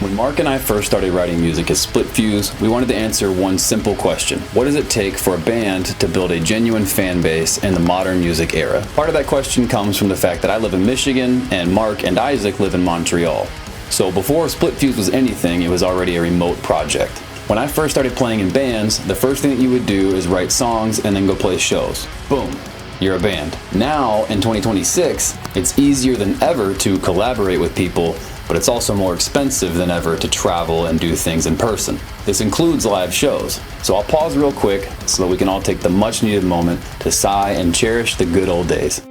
When Mark and I first started writing music as Splitfuse, we wanted to answer one simple question. What does it take for a band to build a genuine fan base in the modern music era? Part of that question comes from the fact that I live in Michigan and Mark and Isaac live in Montreal. So before Splitfuse was anything, it was already a remote project. When I first started playing in bands, the first thing that you would do is write songs and then go play shows. Boom, you're a band. Now, in 2026, it's easier than ever to collaborate with people, but it's also more expensive than ever to travel and do things in person. This includes live shows. So I'll pause real quick so that we can all take the much needed moment to sigh and cherish the good old days.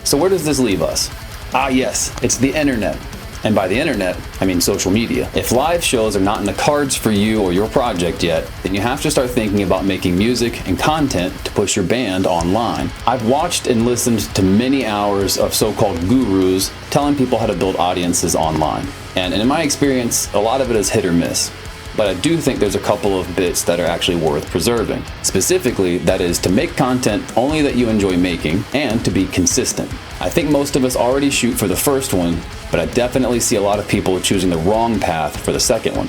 So where does this leave us? Ah yes, it's the internet. And by the internet, I mean social media. If live shows are not in the cards for you or your project yet, then you have to start thinking about making music and content to push your band online. I've watched and listened to many hours of so-called gurus telling people how to build audiences online. And in my experience, a lot of it is hit or miss. But I do think there's a couple of bits that are actually worth preserving. Specifically, that is to make content only that you enjoy making and to be consistent. I think most of us already shoot for the first one, but I definitely see a lot of people choosing the wrong path for the second one.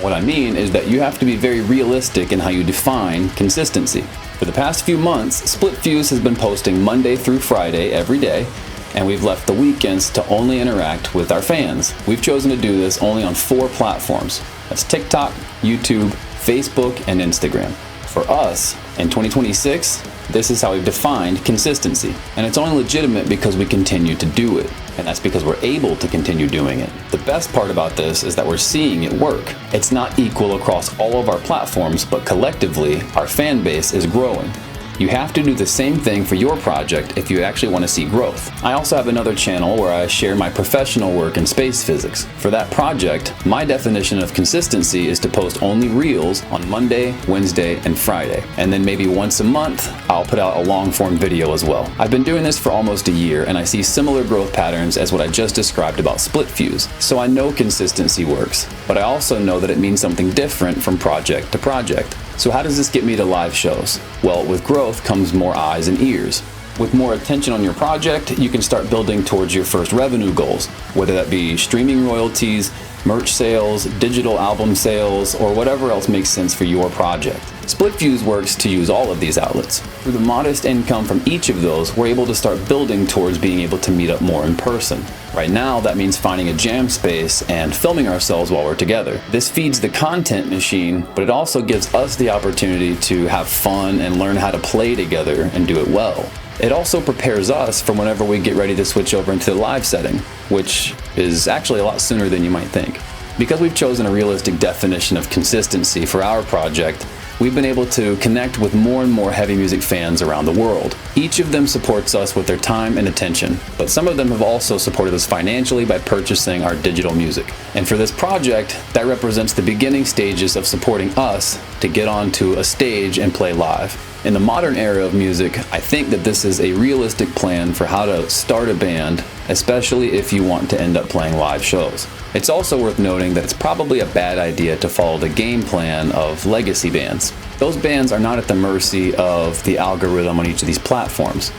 What I mean is that you have to be very realistic in how you define consistency. For the past few months, Splitfuse has been posting Monday through Friday every day, and we've left the weekends to only interact with our fans. We've chosen to do this only on 4 platforms. That's TikTok, YouTube, Facebook, and Instagram. For us, in 2026, this is how we've defined consistency. And it's only legitimate because we continue to do it. And that's because we're able to continue doing it. The best part about this is that we're seeing it work. It's not equal across all of our platforms, but collectively, our fan base is growing. You have to do the same thing for your project if you actually want to see growth. I also have another channel where I share my professional work in space physics. For that project, my definition of consistency is to post only reels on Monday, Wednesday, and Friday. And then maybe once a month, I'll put out a long-form video as well. I've been doing this for almost a year, and I see similar growth patterns as what I just described about Splitfuse. So I know consistency works, but I also know that it means something different from project to project. So how does this get me to live shows? Well, with growth comes more eyes and ears. With more attention on your project, you can start building towards your first revenue goals, whether that be streaming royalties, merch sales, digital album sales, or whatever else makes sense for your project. Splitfuse works to use all of these outlets. Through the modest income from each of those, we're able to start building towards being able to meet up more in person. Right now, that means finding a jam space and filming ourselves while we're together. This feeds the content machine, but it also gives us the opportunity to have fun and learn how to play together and do it well. It also prepares us for whenever we get ready to switch over into the live setting, which is actually a lot sooner than you might think. Because we've chosen a realistic definition of consistency for our project, we've been able to connect with more and more heavy music fans around the world. Each of them supports us with their time and attention, but some of them have also supported us financially by purchasing our digital music. And for this project, that represents the beginning stages of supporting us to get onto a stage and play live. In the modern era of music, I think that this is a realistic plan for how to start a band, especially if you want to end up playing live shows. It's also worth noting that it's probably a bad idea to follow the game plan of legacy bands. Those bands are not at the mercy of the algorithm on each of these platforms.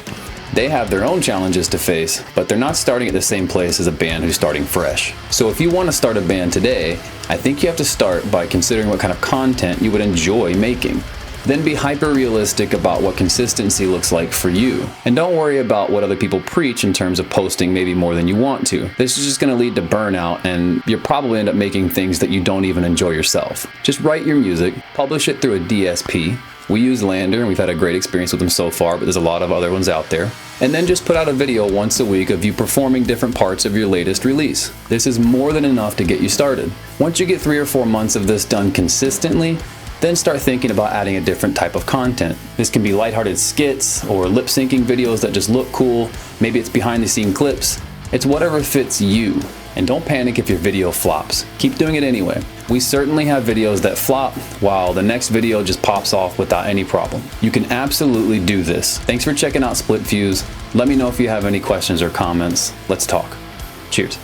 They have their own challenges to face, but they're not starting at the same place as a band who's starting fresh. So if you want to start a band today, I think you have to start by considering what kind of content you would enjoy making. Then be hyper-realistic about what consistency looks like for you. And don't worry about what other people preach in terms of posting maybe more than you want to. This is just going to lead to burnout, and you'll probably end up making things that you don't even enjoy yourself. Just write your music, publish it through a DSP. We use Lander, and we've had a great experience with them so far, but there's a lot of other ones out there. And then just put out a video once a week of you performing different parts of your latest release. This is more than enough to get you started. Once you get 3 or 4 months of this done consistently, then start thinking about adding a different type of content. This can be lighthearted skits or lip syncing videos that just look cool. Maybe it's behind the scene clips. It's whatever fits you. And don't panic if your video flops. Keep doing it anyway. We certainly have videos that flop while the next video just pops off without any problem. You can absolutely do this. Thanks for checking out Splitfuse. Let me know if you have any questions or comments. Let's talk. Cheers.